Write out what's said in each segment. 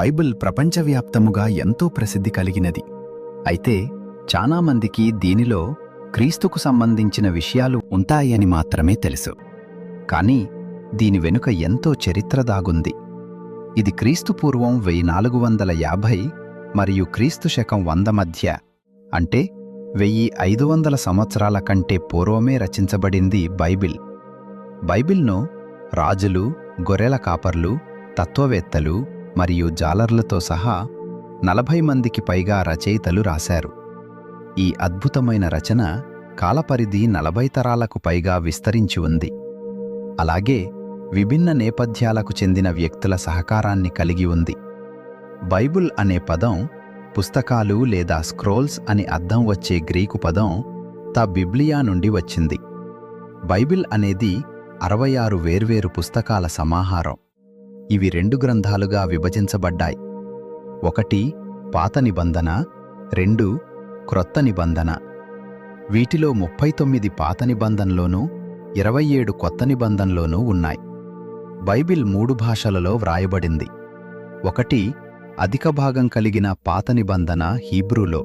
Bible ప్రపంచవ్యాప్తముగా ఎంతో ప్రసిద్ధి కలిగినది. అయితే చాలామందికి దీనిలో క్రీస్తుకు సంబంధించిన విషయాలు ఉంటాయని మాత్రమే తెలుసు. కానీ దీని వెనుక ఎంతో చరిత్ర దాగుంది. ఇది క్రీస్తు పూర్వం 1450 మరియు క్రీస్తు శకం 100 మధ్య, అంటే 1500 సంవత్సరాల కంటే పూర్వమే రచించబడింది బైబిల్. బైబిల్ను రాజులు, గొర్రెల కాపర్లు, తత్వవేత్తలు మరియు జాలర్లతో సహా 40 మందికి పైగా రచయితలు రాశారు. ఈ అద్భుతమైన రచన కాలపరిధి 40 తరాలకు పైగా విస్తరించి ఉంది. అలాగే విభిన్న నేపథ్యాలకు చెందిన వ్యక్తుల సహకారాన్ని కలిగి ఉంది. బైబిల్ అనే పదం పుస్తకాలు లేదా స్క్రోల్స్ అని అర్థం వచ్చే గ్రీకు పదం త బిబ్లియా నుండి వచ్చింది. బైబిల్ అనేది 66 వేర్వేరు పుస్తకాల సమాహారం. ఇవి 2 గ్రంథాలుగా విభజించబడ్డాయి. 1 పాత నిబంధన, 2 క్రొత్త నిబంధన. వీటిలో 39 పాత నిబంధనలోనూ 27 కొత్త నిబంధనలోనూ ఉన్నాయి. బైబిల్ 3 భాషలలో వ్రాయబడింది. 1 అధిక భాగం కలిగిన పాత నిబంధన హీబ్రూలో,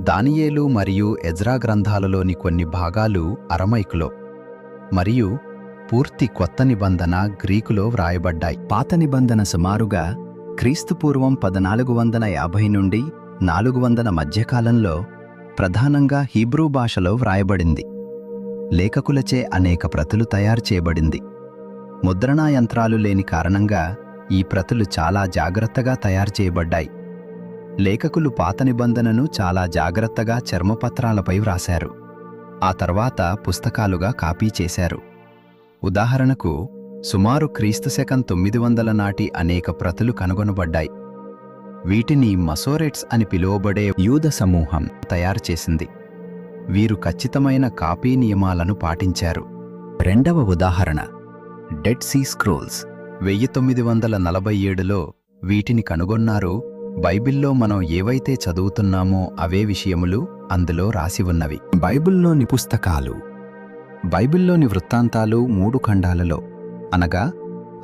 దానియేలు మరియు ఎజ్రా గ్రంథాలలోని కొన్ని భాగాలు అరమైకులో, మరియు పూర్తి కొత్త నిబంధన గ్రీకులో వ్రాయబడ్డాయి. పాత నిబంధన సుమారుగా క్రీస్తుపూర్వం 1450 నుండి 400 మధ్యకాలంలో ప్రధానంగా హీబ్రూ భాషలో వ్రాయబడింది. లేఖకులచే అనేక ప్రతులు తయారు చేయబడింది. ముద్రణా యంత్రాలు లేని కారణంగా ఈ ప్రతులు చాలా జాగ్రత్తగా తయారు చేయబడ్డాయి. లేఖకులు పాత నిబంధనను చాలా జాగ్రత్తగా చర్మపత్రాలపై వ్రాశారు. ఆ తర్వాత పుస్తకాలుగా కాపీ చేశారు. ఉదాహరణకు సుమారు క్రీస్తు శకం 900 నాటి అనేక ప్రతులు కనుగొనబడ్డాయి. వీటిని మసోరెట్స్ అని పిలువబడే యూద సమూహం తయారు చేసింది. వీరు ఖచ్చితమైన కాపీ నియమాలను పాటించారు. రెండవ ఉదాహరణ డెడ్ సీ స్క్రోల్స్. 1947లో వీటిని కనుగొన్నారు. బైబిల్లో మనం ఏవైతే చదువుతున్నామో అవే విషయములు అందులో రాసి ఉన్నవి. బైబిల్లోని పుస్తకాలు. బైబిల్లోని వృత్తాంతాలు 3 ఖండాలలో, అనగా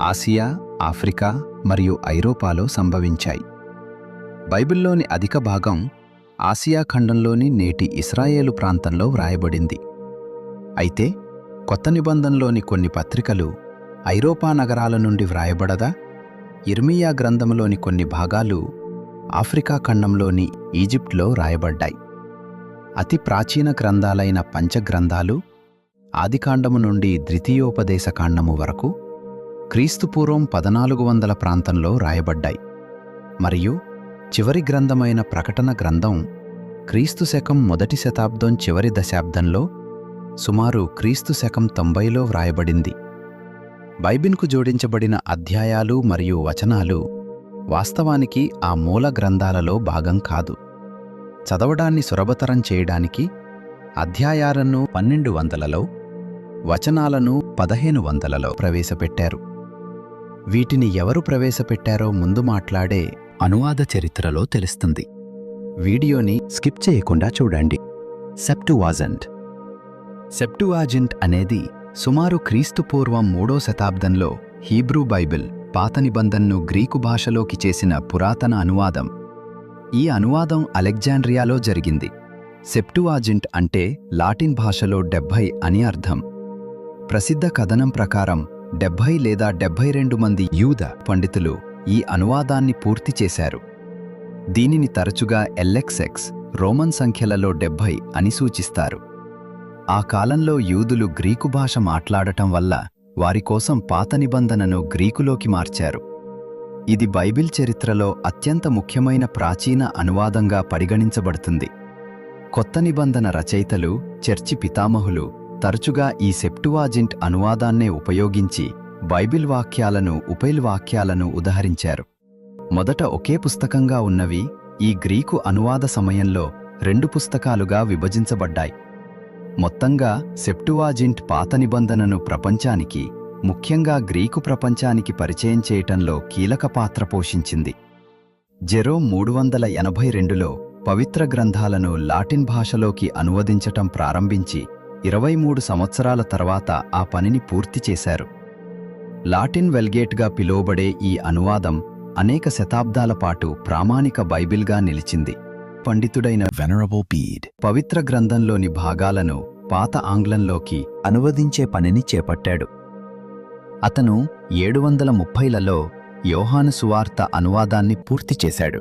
ఆసియా, ఆఫ్రికా మరియు ఐరోపాలో సంభవించాయి. బైబిల్లోని అధిక భాగం ఆసియా ఖండంలోని నేటి ఇస్రాయేలు ప్రాంతంలో వ్రాయబడింది. అయితే కొత్త నిబంధనలోని కొన్ని పత్రికలు ఐరోపా నగరాల నుండి వ్రాయబడగా, ఇర్మియా గ్రంథంలోని కొన్ని భాగాలు ఆఫ్రికా ఖండంలోని ఈజిప్ట్లో వ్రాయబడ్డాయి. అతి ప్రాచీన గ్రంథాలైన పంచగ్రంథాలు ఆదికాండము నుండి ద్వితీయోపదేశకాండము వరకు క్రీస్తుపూర్వం 1400 ప్రాంతంలో రాయబడ్డాయి. మరియు చివరి గ్రంథమైన ప్రకటన గ్రంథం క్రీస్తు శకం 1వ శతాబ్దం చివరి దశాబ్దంలో సుమారు క్రీస్తు శకం 90లో వ్రాయబడింది. బైబిల్కు జోడించబడిన అధ్యాయాలు మరియు వచనాలు వాస్తవానికి ఆ మూల గ్రంథాలలో భాగం కాదు. చదవడాన్ని సులభతరం చేయడానికి అధ్యాయాలను 1200లో, వచనాలను 1500లో ప్రవేశపెట్టారు. వీటిని ఎవరు ప్రవేశపెట్టారో ముందు మాట్లాడే అనువాద చరిత్రలో తెలుస్తుంది. వీడియోని స్కిప్ చేయకుండా చూడండి. సెప్టువాజింట్ అనేది సుమారు క్రీస్తుపూర్వం 3వ శతాబ్దంలో హీబ్రూ బైబిల్ పాత నిబంధనను గ్రీకు భాషలోకి చేసిన పురాతన అనువాదం. ఈ అనువాదం అలెగ్జాండ్రియాలో జరిగింది. సెప్టువాజింట్ అంటే లాటిన్ భాషలో 70 అని అర్థం. ప్రసిద్ధ కథనం ప్రకారం 70 లేదా 72 మంది యూద పండితులు ఈ అనువాదాన్ని పూర్తి చేశారు. దీనిని తరచుగా LXX రోమన్ సంఖ్యలలో 70 అని సూచిస్తారు. ఆ కాలంలో యూదులు గ్రీకు భాష మాట్లాడటం వల్ల వారి కోసం పాత నిబంధనను గ్రీకులోకి మార్చారు. ఇది బైబిల్ చరిత్రలో అత్యంత ముఖ్యమైన ప్రాచీన అనువాదంగా పరిగణించబడుతుంది. కొత్త నిబంధన రచయితలు, చర్చి పితామహులు తరచుగా ఈ సెప్టువాజింట్ అనువాదాన్నే ఉపయోగించి బైబిల్ వాక్యాలను ఉదహరించారు. మొదట ఒకే పుస్తకంగా ఉన్నవి ఈ గ్రీకు అనువాద సమయంలో 2 పుస్తకాలుగా విభజించబడ్డాయి. మొత్తంగా సెప్టువాజింట్ పాత నిబంధనను ప్రపంచానికి, ముఖ్యంగా గ్రీకు ప్రపంచానికి పరిచయం చేయటంలో కీలక పాత్ర పోషించింది. జెరోమ్ 382లో పవిత్ర గ్రంథాలను లాటిన్ భాషలోకి అనువదించటం ప్రారంభించి 23 సంవత్సరాల తర్వాత ఆ పనిని పూర్తి చేశారు. లాటిన్ వెల్గేట్గా పిలువబడే ఈ అనువాదం అనేక శతాబ్దాల పాటు ప్రామాణిక బైబిల్గా నిలిచింది. పండితుడైన వెనరబుల్ బీడ్ పవిత్ర గ్రంథంలోని భాగాలను పాత ఆంగ్లంలోకి అనువదించే పనిని చేపట్టాడు. అతను 730లలో యోహాను సువార్త అనువాదాన్ని పూర్తి చేశాడు.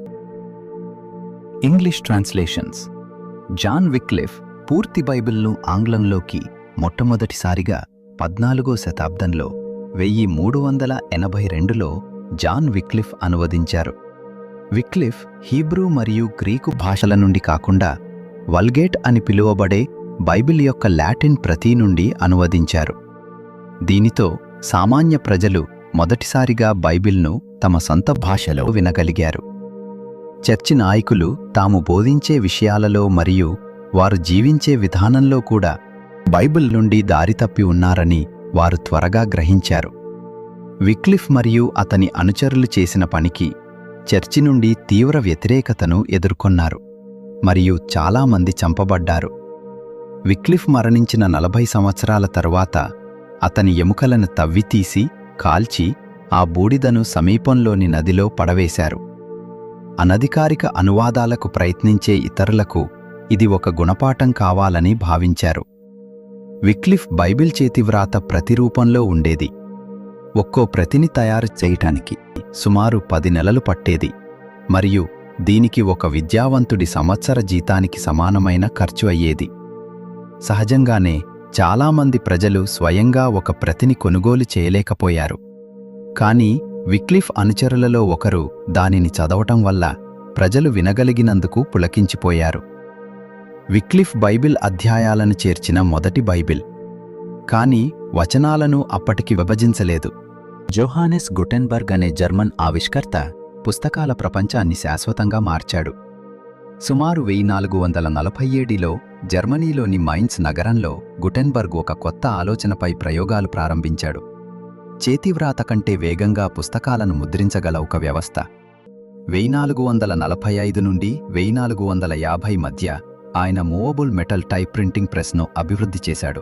English translations. జాన్ విక్లిఫ్ పూర్తి బైబిల్ను ఆంగ్లంలోకి మొట్టమొదటిసారిగా 14వ శతాబ్దంలో 1382లో జాన్ విక్లిఫ్ అనువదించారు. విక్లిఫ్ హీబ్రూ మరియు గ్రీకు భాషల నుండి కాకుండా వల్గేట్ అని పిలువబడే బైబిల్ యొక్క లాటిన్ ప్రతి నుండి అనువదించారు. దీనితో సామాన్య ప్రజలు మొదటిసారిగా బైబిల్ను తమ సొంత భాషలో వినగలిగారు. చర్చి నాయకులు తాము బోధించే విషయాలలో మరియు వారు జీవించే విధానంలో కూడా బైబిల్ నుండి దారితప్పి ఉన్నారని వారు త్వరగా గ్రహించారు. విక్లిఫ్ మరియు అతని అనుచరులు చేసిన పనికి చర్చి నుండి తీవ్ర వ్యతిరేకతను ఎదుర్కొన్నారు మరియు చాలామంది చంపబడ్డారు. విక్లిఫ్ మరణించిన 40 సంవత్సరాల తరువాత అతని ఎముకలను తవ్వితీసి కాల్చి ఆ బూడిదను సమీపంలోని నదిలో పడవేశారు. అనధికారిక అనువాదాలకు ప్రయత్నించే ఇతరులకు ఇది ఒక గుణపాఠం కావాలని భావించారు. విక్లిఫ్ బైబిల్ చేతివ్రాత ప్రతిరూపంలో ఉండేది. ఒక్కో ప్రతిని తయారు చేయటానికి సుమారు 10 నెలలు పట్టేది మరియు దీనికి ఒక విద్యావంతుడి సంవత్సర జీతానికి సమానమైన ఖర్చు అయ్యేది. సహజంగానే చాలామంది ప్రజలు స్వయంగా ఒక ప్రతిని కొనుగోలు చేయలేకపోయారు. కానీ విక్లిఫ్ అనుచరులలో ఒకరు దానిని చదవటం వల్ల ప్రజలు వినగలిగినందుకు పులకించిపోయారు. విక్లిఫ్ బైబిల్ అధ్యాయాలను చేర్చిన మొదటి బైబిల్, కానీ వచనాలను అప్పటికి విభజించలేదు. జోహానెస్ గుటెన్బర్గ్ అనే జర్మన్ ఆవిష్కర్త పుస్తకాల ప్రపంచాన్ని శాశ్వతంగా మార్చాడు. సుమారు 1447లో జర్మనీలోని మైన్స్ నగరంలో గుటెన్బర్గ్ ఒక కొత్త ఆలోచనపై ప్రయోగాలు ప్రారంభించాడు. చేతివ్రాత కంటే వేగంగా పుస్తకాలను ముద్రించగల ఒక వ్యవస్థ. 1445 నుండి 1450 మధ్య ఆయన మూవబుల్ మెటల్ టైప్ ప్రింటింగ్ ప్రెస్ను అభివృద్ధి చేశాడు.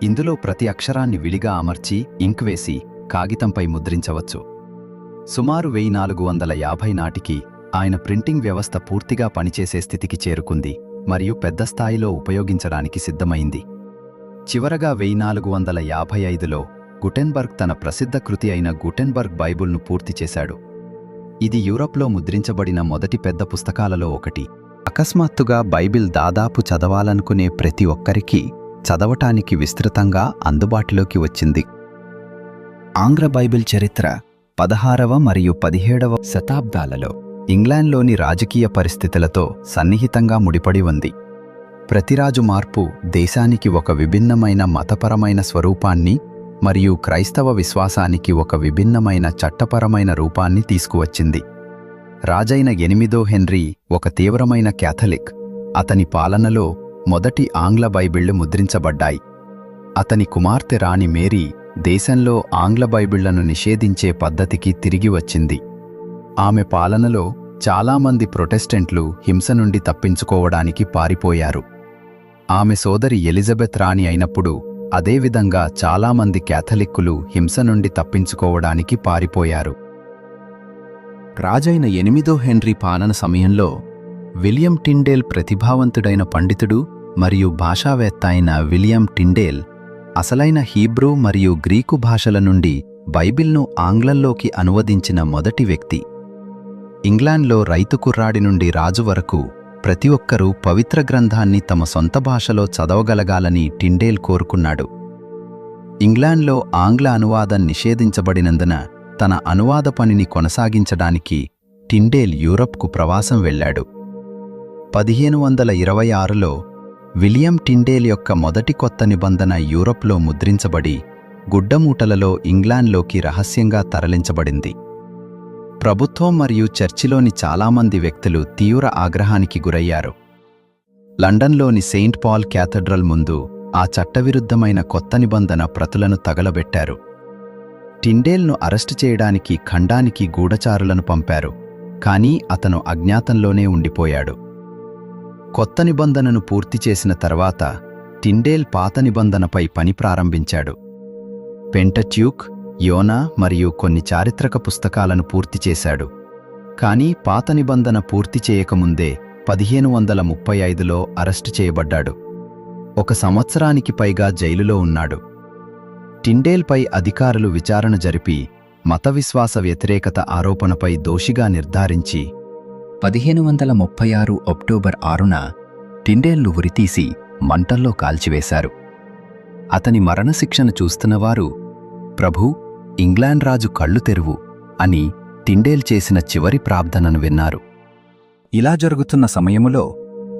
ఇందులో ప్రతి అక్షరాన్ని విడిగా అమర్చి ఇంక్ వేసి కాగితంపై ముద్రించవచ్చు. సుమారు 1450 నాటికి ఆయన ప్రింటింగ్ వ్యవస్థ పూర్తిగా పనిచేసే స్థితికి చేరుకుంది మరియు పెద్ద స్థాయిలో ఉపయోగించడానికి సిద్ధమైంది. చివరగా 1455లో గుటెన్బర్గ్ తన ప్రసిద్ధ కృతి అయిన గుటెన్బర్గ్ బైబిల్ను పూర్తి చేశాడు. ఇది యూరప్లో ముద్రించబడిన మొదటి పెద్ద పుస్తకాలలో ఒకటి. అకస్మాత్తుగా బైబిల్ దాదాపు చదవాలనుకునే ప్రతి ఒక్కరికి చదవటానికి విస్తృతంగా అందుబాటులోకి వచ్చింది. ఆంగ్ల బైబిల్ చరిత్ర 16వ మరియు 17వ శతాబ్దాలలో ఇంగ్లాండ్లోని రాజకీయ పరిస్థితులతో సన్నిహితంగా ముడిపడి ఉంది. ప్రతిరాజు మార్పు దేశానికి ఒక విభిన్నమైన మతపరమైన స్వరూపాన్ని మరియు క్రైస్తవ విశ్వాసానికి ఒక విభిన్నమైన చట్టపరమైన రూపాన్ని తీసుకువచ్చింది. రాజైన 8వ హెన్రీ ఒక తీవ్రమైన క్యాథలిక్. అతని పాలనలో మొదటి ఆంగ్ల బైబిళ్లు ముద్రించబడ్డాయి. అతని కుమార్తె రాణి మేరీ దేశంలో ఆంగ్ల బైబిళ్లను నిషేధించే పద్ధతికి తిరిగి వచ్చింది. ఆమె పాలనలో చాలామంది ప్రొటెస్టెంట్లు హింస నుండి తప్పించుకోవడానికి పారిపోయారు. ఆమె సోదరి ఎలిజబెత్ రాణి అయినప్పుడు అదేవిధంగా చాలామంది క్యాథలిక్కులు హింస నుండి తప్పించుకోవడానికి పారిపోయారు. రాజైన 8వ హెన్రీ పాలన సమయంలో విలియం టిండేల్ ప్రతిభావంతుడైన పండితుడు మరియు భాషావేత్త అయిన విలియం టిండేల్ అసలైన హీబ్రూ మరియు గ్రీకు భాషల నుండి బైబిల్ను ఆంగ్లంలోకి అనువదించిన మొదటి వ్యక్తి. ఇంగ్లాండ్లో రైతు కుర్రాడి నుండి రాజు వరకు ప్రతి ఒక్కరూ పవిత్ర గ్రంథాన్ని తమ సొంత భాషలో చదవగలగాలని టిండేల్ కోరుకున్నాడు. ఇంగ్లాండ్లో ఆంగ్ల అనువాదం నిషేధించబడినందున తన అనువాద పనిని కొనసాగించడానికి టిండేల్ యూరప్కు ప్రవాసం వెళ్ళాడు. 1526లో విలియం టిండేల్ యొక్క మొదటి కొత్త నిబంధన యూరప్లో ముద్రించబడి గుడ్డమూటలలో ఇంగ్లాండ్లోకి రహస్యంగా తరలించబడింది. ప్రభుత్వం మరియు చర్చిలోని చాలామంది వ్యక్తులు తీవ్ర ఆగ్రహానికి గురయ్యారు. లండన్లోని సెయింట్ పాల్ క్యాథడ్రల్ ముందు ఆ చట్టవిరుద్ధమైన కొత్త నిబంధన ప్రతులను తగలబెట్టారు. టిండేల్ను అరెస్టు చేయడానికి ఖండానికి గూఢచారులను పంపారు, కానీ అతను అజ్ఞాతంలోనే ఉండిపోయాడు. కొత్త నిబంధనను పూర్తి చేసిన తర్వాత టిండేల్ పాత నిబంధనపై పని ప్రారంభించాడు. పెంటట్యూక్, యోనా మరియు కొన్ని చారిత్రక పుస్తకాలను పూర్తి చేశాడు. కానీ పాత నిబంధన పూర్తి చేయకముందే 1535లో అరెస్టు చేయబడ్డాడు. 1 సంవత్సరానికి పైగా జైలులో ఉన్నాడు. టిండేల్పై అధికారులు విచారణ జరిపి మతవిశ్వాస వ్యతిరేకత ఆరోపణపై దోషిగా నిర్ధారించి 1536 అక్టోబర్ 6న టిండేల్ను ఉరితీసి మంటల్లో కాల్చివేశారు. అతని మరణశిక్షను చూస్తున్నవారు, ప్రభూ, ఇంగ్లాండ్ రాజు కళ్ళు తెరువు అని టిండేల్ చేసిన చివరి ప్రార్థనను విన్నారు. ఇలా జరుగుతున్న సమయములో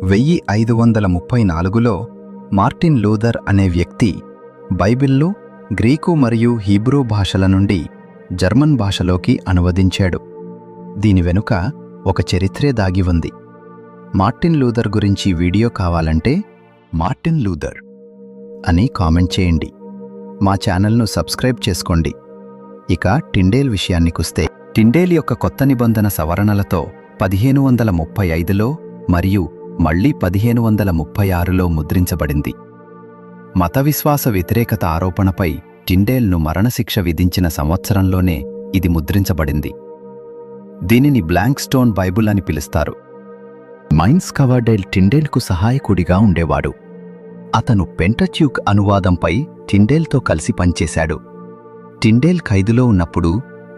1534లో మార్టిన్ లూథర్ అనే వ్యక్తి బైబిల్ను గ్రీకు మరియు హీబ్రూ భాషల నుండి జర్మన్ భాషలోకి అనువదించాడు. దీని వెనుక ఒక చరిత్రే దాగి ఉంది. మార్టిన్ లూథర్ గురించి వీడియో కావాలంటే మార్టిన్ లూథర్ అని కామెంట్ చేయండి. మా ఛానల్ను సబ్స్క్రైబ్ చేసుకోండి. ఇక టిండేల్ విషయానికొస్తే, టిండేల్ యొక్క కొత్త నిబంధన సవరణలతో 1535లో మరియు మళ్లీ 1536లో ముద్రించబడింది. మతవిశ్వాస వ్యతిరేకత ఆరోపణపై టిండేల్ను మరణశిక్ష విధించిన సంవత్సరంలోనే ఇది ముద్రించబడింది. దీనిని బ్లాంక్ స్టోన్ బైబుల్ అని పిలుస్తారు. మైన్స్ కవర్డేల్ టిండేల్కు సహాయకుడిగా ఉండేవాడు. అతను పెంటట్యూక్ అనువాదంపై టిండేల్తో కలిసి పనిచేశాడు. టిండేల్ ఖైదులో ఉన్నప్పుడు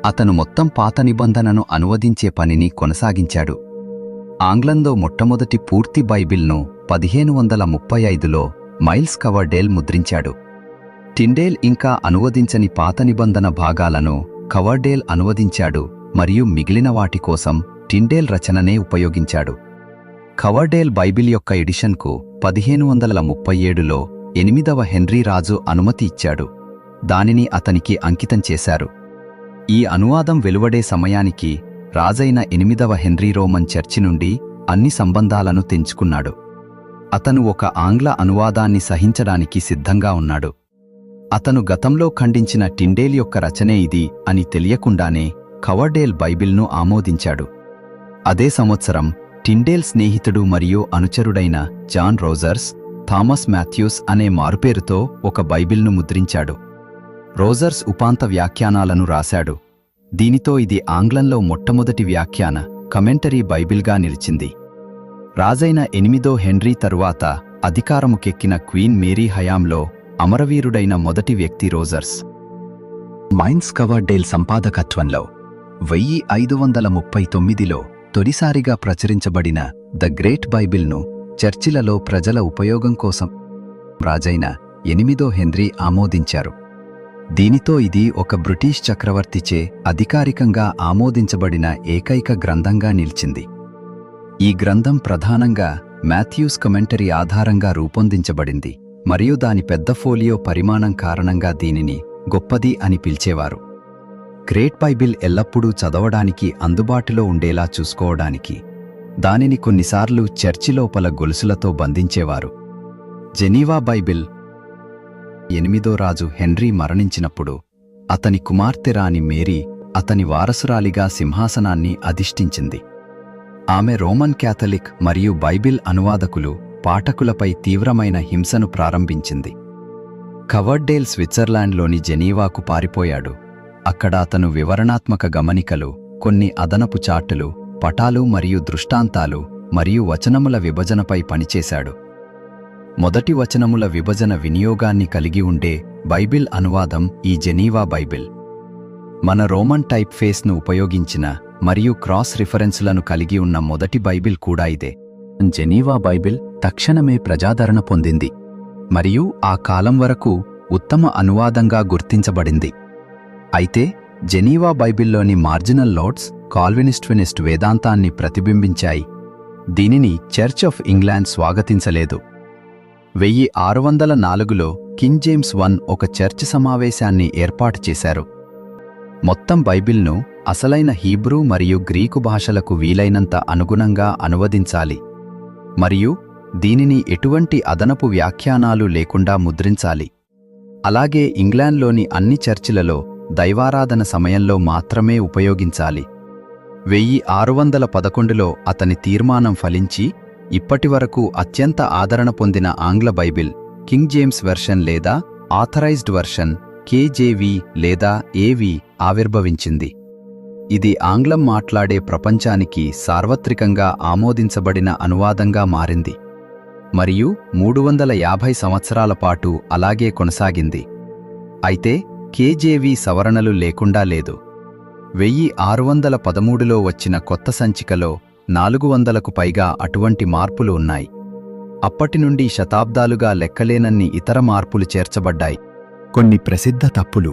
అతను మొత్తం పాత నిబంధనను అనువదించే పనిని కొనసాగించాడు. ఆంగ్లంలో మొట్టమొదటి పూర్తి బైబిల్ను 1535లో మైల్స్ కవర్డేల్ ముద్రించాడు. టిండేల్ ఇంకా అనువదించని పాత నిబంధన భాగాలను కవర్డేల్ అనువదించాడు మరియు మిగిలిన వాటి కోసం టిండేల్ రచననే ఉపయోగించాడు. కవర్డేల్ బైబిల్ యొక్క ఎడిషన్కు 1537లో 8వ హెన్రీ రాజు అనుమతి ఇచ్చాడు. దానిని అతనికి అంకితం చేశారు. ఈ అనువాదం వెలువడే సమయానికి రాజైన 8వ హెన్రీ రోమన్ చర్చి నుండి అన్ని సంబంధాలను తెంచుకున్నాడు. అతను ఒక ఆంగ్ల అనువాదాన్ని సహించడానికి సిద్ధంగా ఉన్నాడు. అతను గతంలో ఖండించిన టిండేల్ యొక్క రచనే ఇది అని తెలియకుండానే కవర్డేల్ బైబిల్ను ఆమోదించాడు. అదే సంవత్సరం టిండేల్ స్నేహితుడు మరియు అనుచరుడైన జాన్ రోజర్స్ థామస్ మాథ్యూస్ అనే మారుపేరుతో ఒక బైబిల్ను ముద్రించాడు. రోజర్స్ ఉపాంత వ్యాఖ్యానాలను రాశాడు. దీనితో ఇది ఆంగ్లంలో మొట్టమొదటి వ్యాఖ్యాన కమెంటరీ బైబిల్గా నిలిచింది. రాజైన 8వ హెన్రీ తరువాత అధికారముకెక్కిన క్వీన్ మేరీ హయాంలో అమరవీరుడైన మొదటి వ్యక్తి రోజర్స్. మైన్స్ కవర్డేల్ సంపాదకత్వంలో 1539లో తొలిసారిగా ప్రచురించబడిన ద గ్రేట్ బైబిల్ను చర్చిలలో ప్రజల ఉపయోగం కోసం రాజైన 8వ హెన్రీ ఆమోదించారు. దీనితో ఇది ఒక బ్రిటిష్ చక్రవర్తిచే అధికారికంగా ఆమోదించబడిన ఏకైక గ్రంథంగా నిలిచింది. ఈ గ్రంథం ప్రధానంగా మాథ్యూస్ కమెంటరీ ఆధారంగా రూపొందించబడింది మరియు దాని పెద్ద ఫోలియో పరిమాణం కారణంగా దీనిని గొప్పది అని పిలిచేవారు. గ్రేట్ బైబిల్ ఎల్లప్పుడూ చదవడానికి అందుబాటులో ఉండేలా చూసుకోవడానికి దానిని కొన్నిసార్లు చర్చి లోపల గొలుసులతో బంధించేవారు. జెనీవా బైబిల్ 8వ రాజు హెన్రీ మరణించినప్పుడు అతని కుమార్తె రాణి మేరీ అతని వారసురాలిగా సింహాసనాన్ని అధిష్ఠించింది. ఆమె రోమన్ క్యాథలిక్ మరియు బైబిల్ అనువాదకులు పాఠకులపై తీవ్రమైన హింసను ప్రారంభించింది. కవర్డేల్ స్విట్జర్లాండ్లోని జెనీవాకు పారిపోయాడు. అక్కడ అతను వివరణాత్మక గమనికలు, కొన్ని అదనపు చార్టులు, పటాలు మరియు దృష్టాంతాలు మరియు వచనముల విభజనపై పనిచేశాడు. మొదటి వచనముల విభజన వినియోగాన్ని కలిగి ఉండే బైబిల్ అనువాదం ఈ జెనీవా బైబిల్. మన రోమన్ టైప్ ఫేస్ను ఉపయోగించిన మరియు క్రాస్ రిఫరెన్సులను కలిగి ఉన్న మొదటి బైబిల్ కూడా ఇదే. జెనీవా బైబిల్ తక్షణమే ప్రజాదరణ పొందింది మరియు ఆ కాలం వరకు ఉత్తమ అనువాదంగా గుర్తించబడింది. అయితే జెనీవా బైబిల్లోని మార్జినల్ నోట్స్ కాల్వినిస్ట్ వేదాంతాన్ని ప్రతిబింబించాయి. దీనిని చర్చ్ ఆఫ్ ఇంగ్లాండ్ స్వాగతించలేదు. 1604లో కింగ్ జేమ్స్ I ఒక చర్చ్ సమావేశాన్ని ఏర్పాటు చేశారు. మొత్తం బైబిల్ను అసలైన హీబ్రూ మరియు గ్రీకు భాషలకు వీలైనంత అనుగుణంగా అనువదించాలి మరియు దీనిని ఎటువంటి అదనపు వ్యాఖ్యానాలు లేకుండా ముద్రించాలి. అలాగే ఇంగ్లాండ్లోని అన్ని చర్చిలలో దైవారాధన సమయంలో మాత్రమే ఉపయోగించాలి. 1611లో అతని తీర్మానం ఫలించి ఇప్పటివరకు అత్యంత ఆదరణ పొందిన ఆంగ్ల బైబిల్ కింగ్ జేమ్స్ వెర్షన్ లేదా ఆథరైజ్డ్ వెర్షన్ కేజేవి లేదా ఏవి ఆవిర్భవించింది. ఇది ఆంగ్లం మాట్లాడే ప్రపంచానికి సార్వత్రికంగా ఆమోదించబడిన అనువాదంగా మారింది మరియు 350 సంవత్సరాల పాటు అలాగే కొనసాగింది. అయితే కేజేవి సవరణలు లేకుండా లేదు. 1613లో వచ్చిన కొత్త సంచికలో 400కు పైగా అటువంటి మార్పులు ఉన్నాయి. అప్పటి నుండి శతాబ్దాలుగా లెక్కలేనన్ని ఇతర మార్పులు చేర్చబడ్డాయి. కొన్ని ప్రసిద్ధ తప్పులు,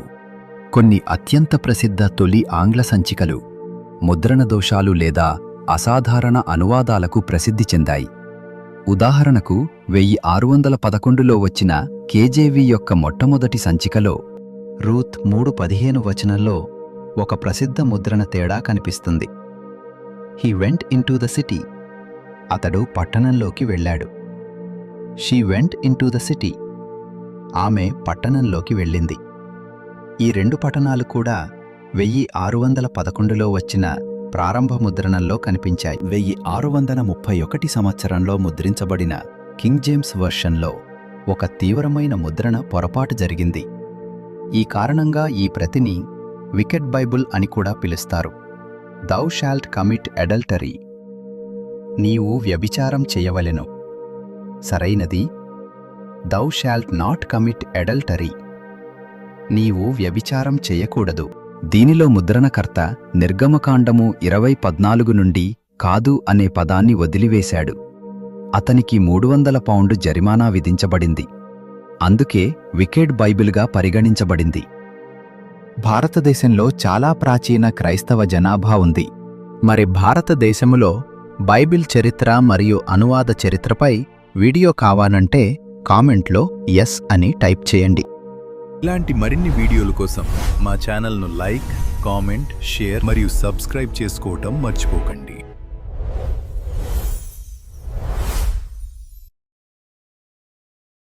కొన్ని అత్యంత ప్రసిద్ధ తొలి ఆంగ్ల సంచికలు ముద్రణ దోషాలు లేదా అసాధారణ అనువాదాలకు ప్రసిద్ధి చెందాయి. ఉదాహరణకు 1611లో వచ్చిన కేజేవి యొక్క మొట్టమొదటి సంచికలో రూత్ 3:15 వచనంలో ఒక ప్రసిద్ధ ముద్రణ తేడా కనిపిస్తుంది. He went in to the city. అతడు పట్టణంలోకి వెళ్ళాడు. She went in to the city. ఆమె పట్టణంలోకి వెళ్ళింది. ఈ రెండు పఠనాలు కూడా 1611లో వచ్చిన ప్రారంభ ముద్రణంలో కనిపించాయి. 1631 సంవత్సరంలో ముద్రించబడిన కింగ్ జేమ్స్ వెర్షన్లో ఒక తీవ్రమైన ముద్రణ పొరపాటు జరిగింది. ఈ కారణంగా ఈ ప్రతిని వికెడ్ బైబుల్ అని కూడా పిలుస్తారు. దౌ షాల్ట్ కమిట్ అడల్టరీ. నీవు వ్యభిచారం చేయవలెను. సరైనది దౌ షాల్ట్ నాట్ కమిట్ అడల్టరీ. నీవు వ్యభిచారం చేయకూడదు. దీనిలో ముద్రణకర్త నిర్గమకాండము 20:14 నుండి కాదు అనే పదాన్ని వదిలివేశాడు. అతనికి 300 పౌండు జరిమానా విధించబడింది. అందుకే వికెడ్ బైబిల్గా పరిగణించబడింది. భారతదేశంలో చాలా ప్రాచీన క్రైస్తవ జనాభా ఉంది. మరి భారతదేశములో బైబిల్ చరిత్ర మరియు అనువాద చరిత్రపై వీడియో కావాలంటే కామెంట్లో ఎస్ అని టైప్ చేయండి. ఇలాంటి మరిన్ని వీడియోల కోసం మా ఛానల్ను లైక్, కామెంట్, షేర్ మరియు సబ్స్క్రైబ్ చేసుకోవటం మర్చిపోకండి.